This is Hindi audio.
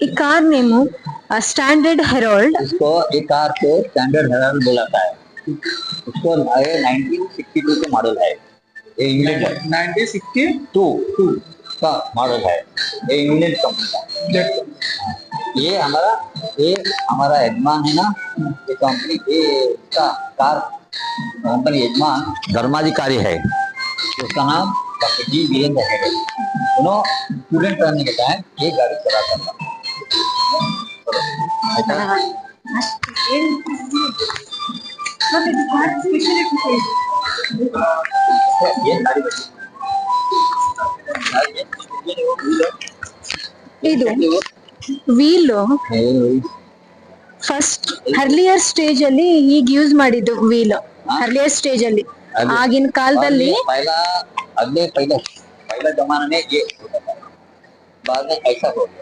ಈ ಕಾರ್ ನೇಮು स्टैंडर्ड हेरोल्ड। इसको ये कार को स्टैंडर्ड हेराल्ड बोलाता है। उसको ये 1962 के मॉडल है। ये इंग्लैंड 1962 का मॉडल है। ये इंग्लैंड कंपनी का। ये हमारा यजमान है ना, ये कंपनी ये इसका कार कंपनी यजमान धर्माधिकारी है। उसका नाम डॉक्टर जी वीरेंद्र हेगड़े। दोनों स्टूडेंट रहने के टाइम ये गाड़ी चलाता था। ये ಇದು ವೀಲ್ ಫಸ್ಟ್ अर्लियर स्टेज ಅಲ್ಲಿ ಈಗ ಯೂಸ್ ಮಾಡಿದ್ದು ವೀಲ್ अर्लियर स्टेज ಅಲ್ಲಿ ಆಗಿನ ಕಾಲದಲ್ಲಿ पहला पहला जमाना में ये बाद में ऐसा हो गया।